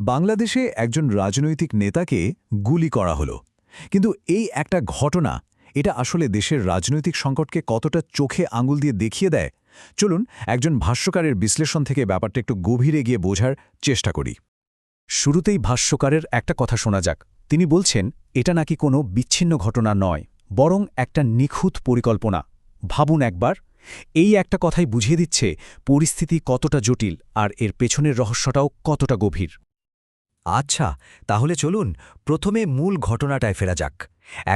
বাংলাদেশে একজন রাজনৈতিক নেতাকে গুলি করা হলো। কিন্তু এই একটা ঘটনা, এটা আসলে দেশের রাজনৈতিক সংকটকে কতটা চোখে আঙুল দিয়ে দেখিয়ে দেয়। চলুন একজন ভাষ্যকারের বিশ্লেষণ থেকে ব্যাপারটা একটু গভীরে গিয়ে বোঝার চেষ্টা করি। শুরুতেই ভাষ্যকারের একটা কথা শোনা যাক। তিনি বলছেন, এটা নাকি কোনো বিচ্ছিন্ন ঘটনা নয়, বরং একটা নিখুঁত পরিকল্পনা। ভাবুন একবার, এই একটা কথাই বুঝিয়ে দিচ্ছে পরিস্থিতি কতটা জটিল আর এর পেছনের রহস্যটাও কতটা গভীর। আচ্ছা, তাহলে চলুন প্রথমে মূল ঘটনাটায় ফেরা যাক।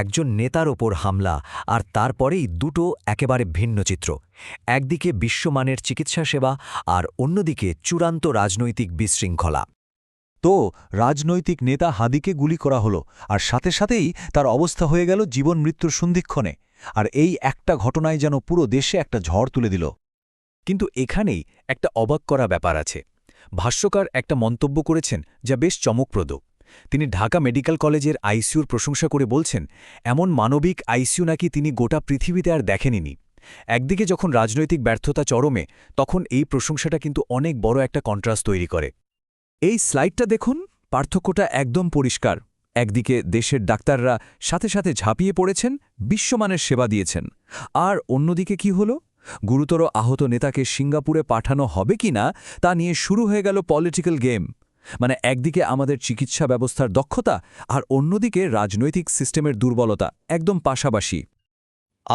একজন নেতার ওপর হামলা, আর তারপরেই দুটো একেবারে ভিন্ন চিত্র। একদিকে বিশ্বমানের চিকিৎসা সেবা, আর অন্যদিকে চূড়ান্ত রাজনৈতিক বিশৃঙ্খলা। তো রাজনৈতিক নেতা হাদিকে গুলি করা হলো, আর সাথে সাথেই তার অবস্থা হয়ে গেল জীবন মৃত্যুর সন্ধিক্ষণে। আর এই একটা ঘটনায় যেন পুরো দেশে একটা ঝড় তুলে দিল। কিন্তু এখানেই একটা অবাক করা ব্যাপার আছে। ভাষ্যকার একটা মন্তব্য করেছেন যা বেশ চমকপ্রদ। তিনি ঢাকা মেডিকেল কলেজের আইসিইউর প্রশংসা করে বলছেন, এমন মানবিক আইসিইউ নাকি তিনি গোটা পৃথিবীতে আর দেখেননি। একদিকে যখন রাজনৈতিক ব্যর্থতা চরমে, তখন এই প্রশংসাটা কিন্তু অনেক বড় একটা কন্ট্রাস্ট তৈরি করে। এই স্লাইডটা দেখুন, পার্থক্যটা একদম পরিষ্কার। একদিকে দেশের ডাক্তাররা সাথে সাথে ঝাঁপিয়ে পড়েছেন, বিশ্বমানের সেবা দিয়েছেন। আর অন্যদিকে কি হলো? গুরুতর আহত নেতাকে সিঙ্গাপুরে পাঠানো হবে কিনা তা নিয়ে শুরু হয়ে গেল পলিটিক্যাল গেম। মানে একদিকে আমাদের চিকিৎসা ব্যবস্থার দক্ষতা, আর অন্যদিকে রাজনৈতিক সিস্টেমের দুর্বলতা, একদম পাশাপাশি।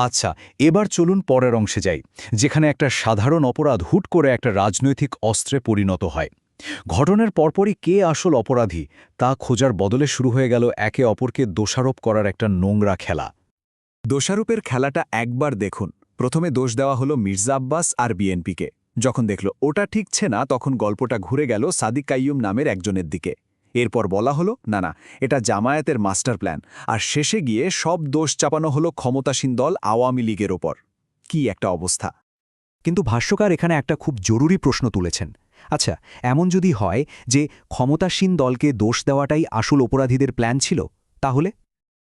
আচ্ছা, এবার চলুন পরের অংশে যাই, যেখানে একটা সাধারণ অপরাধ হুট করে একটা রাজনৈতিক অস্ত্রে পরিণত হয়। ঘটনার পরপরই কে আসল অপরাধী তা খোঁজার বদলে শুরু হয়ে গেল একে অপরকে দোষারোপ করার একটা নোংরা খেলা। দোষারোপের খেলাটা একবার দেখুন। প্রথমে দোষ দেওয়া হলো মির্জা আব্বাস আর বিএনপিকে। যখন দেখল ওটা ঠিকছে না, তখন গল্পটা ঘুরে গেল সাদিক কাইয়ুম নামের একজনের দিকে। এরপর বলা হলো না না, এটা জামায়াতের মাস্টার প্ল্যান। আর শেষে গিয়ে সব দোষ চাপানো হলো ক্ষমতাসীন দল আওয়ামী লীগের ওপর। কি একটা অবস্থা! কিন্তু ভাষ্যকার এখানে একটা খুব জরুরি প্রশ্ন তুলেছেন। আচ্ছা, এমন যদি হয় যে ক্ষমতাসীন দলকে দোষ দেওয়াটাই আসল অপরাধীদের প্ল্যান ছিল, তাহলে?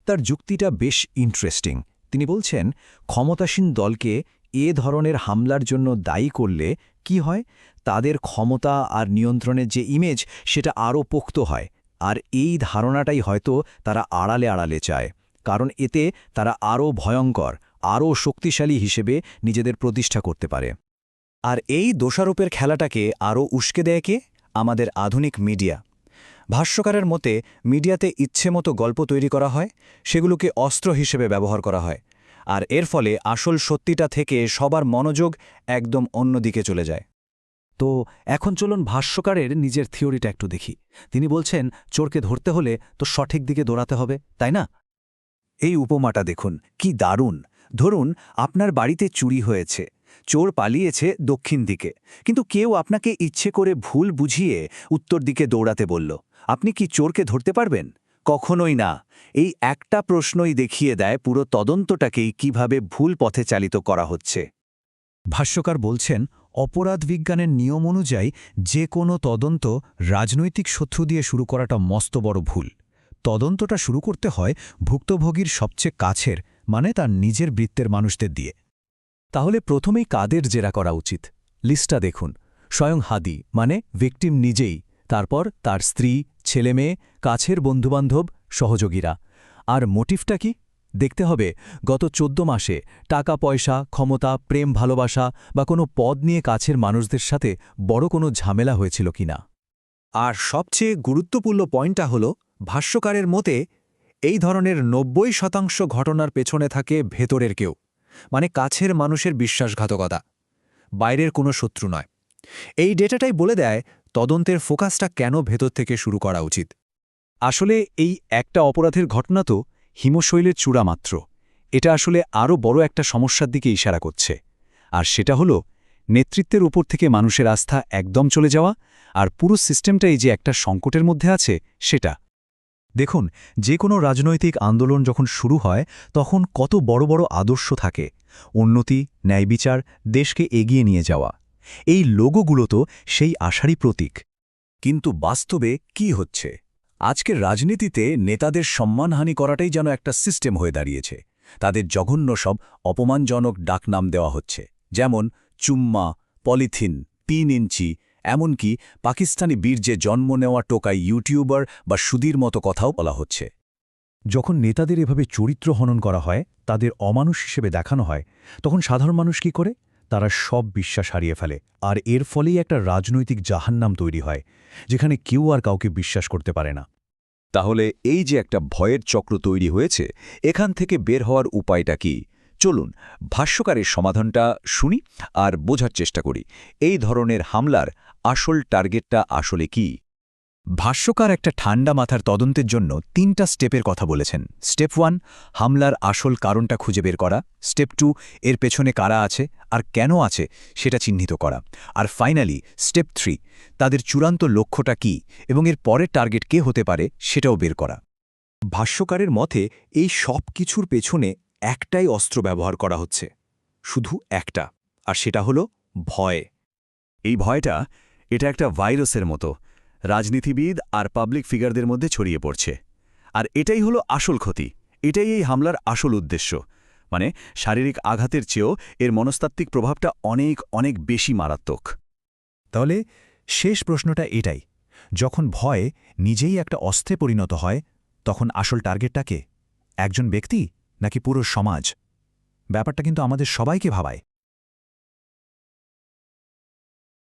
তার যুক্তিটা বেশ ইন্টারেস্টিং। তিনি বলছেন, ক্ষমতাসীন দলকে এ ধরনের হামলার জন্য দায়ী করলে কি হয়, তাদের ক্ষমতা আর নিয়ন্ত্রণের যে ইমেজ সেটা আরও পোক্ত হয়। আর এই ধারণাটাই হয়তো তারা আড়ালে আড়ালে চায়, কারণ এতে তারা আরও ভয়ঙ্কর, আরও শক্তিশালী হিসেবে নিজেদের প্রতিষ্ঠা করতে পারে। আর এই দোষারোপের খেলাটাকে আরও উস্কে দেয় কে? আমাদের আধুনিক মিডিয়া। ভাষ্যকারের মতে, মিডিয়াতে ইচ্ছেমতো গল্প তৈরি করা হয়, সেগুলোকে অস্ত্র হিসেবে ব্যবহার করা হয়। আর এর ফলে আসল সত্যিটা থেকে সবার মনোযোগ একদম অন্যদিকে চলে যায়। তো এখন চলুন ভাষ্যকারের নিজের থিওরিটা একটু দেখি। তিনি বলছেন, চোরকে ধরতে হলে তো সঠিক দিকে দৌড়াতে হবে, তাই না? এই উপমাটা দেখুন, কি দারুণ! ধরুন আপনার বাড়িতে চুরি হয়েছে, চোর পালিয়েছে দক্ষিণ দিকে, কিন্তু কেউ আপনাকে ইচ্ছে করে ভুল বুঝিয়ে উত্তর দিকে দৌড়াতে বলল। আপনি কি চোরকে ধরতে পারবেন? কখনোই না। এই একটা প্রশ্নই দেখিয়ে দেয় পুরো তদন্তটাকেই কিভাবে ভুল পথে চালিত করা হচ্ছে। ভাষ্যকার বলছেন, অপরাধ বিজ্ঞানের নিয়ম অনুযায়ী যে কোনো তদন্ত রাজনৈতিক শত্রু দিয়ে শুরু করাটা মস্ত বড় ভুল। তদন্তটা শুরু করতে হয় ভুক্তভোগীর সবচেয়ে কাছের, মানে তার নিজের বৃত্তের মানুষদের দিয়ে। তাহলে প্রথমেই কাদের জেরা করা উচিত? লিস্টটা দেখুন। স্বয়ং হাদি, মানে ভিকটিম নিজেই, তারপর তার স্ত্রী, ছেলেমেয়ে, কাছের বন্ধুবান্ধব, সহযোগীরা। আর মোটিভটা কি? দেখতে হবে গত 14 মাসে টাকা পয়সা, ক্ষমতা, প্রেম, ভালোবাসা বা কোনো পদ নিয়ে কাছের মানুষদের সাথে বড় কোনো ঝামেলা হয়েছিল কিনা। আর সবচেয়ে গুরুত্বপূর্ণ পয়েন্টটা হল, ভাষ্যকারের মতে এই ধরনের 90% ঘটনার পেছনে থাকে ভেতরের কেউ, মানে কাছের মানুষের বিশ্বাসঘাতকতা, বাইরের কোনো শত্রু নয়। এই ডেটাটাই বলে দেয় তদন্তের ফোকাসটা কেন ভেতর থেকে শুরু করা উচিত। আসলে এই একটা অপরাধের ঘটনা তো হিমশৈলের চূড়া মাত্র। এটা আসলে আরও বড় একটা সমস্যার দিকে ইশারা করছে। আর সেটা হলো নেতৃত্বের উপর থেকে মানুষের আস্থা একদম চলে যাওয়া, আর পুরো সিস্টেমটাই যে একটা সংকটের মধ্যে আছে সেটা। দেখুন, যে কোনো রাজনৈতিক আন্দোলন যখন শুরু হয়, তখন কত বড় বড় আদর্শ থাকে: উন্নতি, ন্যায়বিচার, দেশকে এগিয়ে নিয়ে যাওয়া। এই লোগোগুলো তো সেই আশারই প্রতীক। কিন্তু বাস্তবে কি হচ্ছে? আজকের রাজনীতিতে নেতাদের সম্মানহানি করাটাই যেন একটা সিস্টেম হয়ে দাঁড়িয়েছে। তাদের জঘন্য সব অপমানজনক ডাকনাম দেওয়া হচ্ছে, যেমন চুম্মা, পলিথিন, 3 ইঞ্চি, এমনকি পাকিস্তানি বীর্যে জন্ম নেওয়া টোকাই ইউটিউবার বা সুধীর মতো কথাও বলা হচ্ছে। যখন নেতাদের এভাবে চরিত্র হনন করা হয়, তাদের অমানুষ হিসেবে দেখানো হয়, তখন সাধারণ মানুষ কি করে? তারা সব বিশ্বাস হারিয়ে ফেলে, আর এর ফলেই একটা রাজনৈতিক জাহান্নাম তৈরি হয়, যেখানে কেউ আর কাউকে বিশ্বাস করতে পারে না। তাহলে এই যে একটা ভয়ের চক্র তৈরি হয়েছে, এখান থেকে বের হওয়ার উপায়টা কি? চলুন ভাষ্যকারের সমাধানটা শুনি আর বোঝার চেষ্টা করি এই ধরনের হামলার আসল টার্গেটটা আসলে কি। ভাষ্যকার একটা ঠান্ডা মাথার তদন্তের জন্য 3টা স্টেপের কথা বলেছেন। স্টেপ 1, হামলার আসল কারণটা খুঁজে বের করা। স্টেপ 2, এর পেছনে কারা আছে আর কেন আছে সেটা চিহ্নিত করা। আর ফাইনালি স্টেপ 3, তাদের চূড়ান্ত লক্ষ্যটা কি এবং এর পরের টার্গেট কে হতে পারে সেটাও বের করা। ভাষ্যকারের মতে এই সব কিছুর পেছনে একটাই অস্ত্র ব্যবহার করা হচ্ছে, শুধু একটা, আর সেটা হলো ভয়। এই ভয়টা এটা একটা ভাইরাসের মতো রাজনীতিবিদ আর পাবলিক ফিগারদের মধ্যে ছড়িয়ে পড়ছে। আর এটাই হলো আসল ক্ষতি, এটাই এই হামলার আসল উদ্দেশ্য। মানে শারীরিক আঘাতের চেয়েও এর মনস্তাত্ত্বিক প্রভাবটা অনেক অনেক বেশি মারাত্মক। তাহলে শেষ প্রশ্নটা এটাই, যখন ভয় নিজেই একটা অস্ত্রে পরিণত হয়, তখন আসল টার্গেটটা কে? একজন ব্যক্তি নাকি পুরো সমাজ? ব্যাপারটা কিন্তু আমাদের সবাইকে ভাবায়।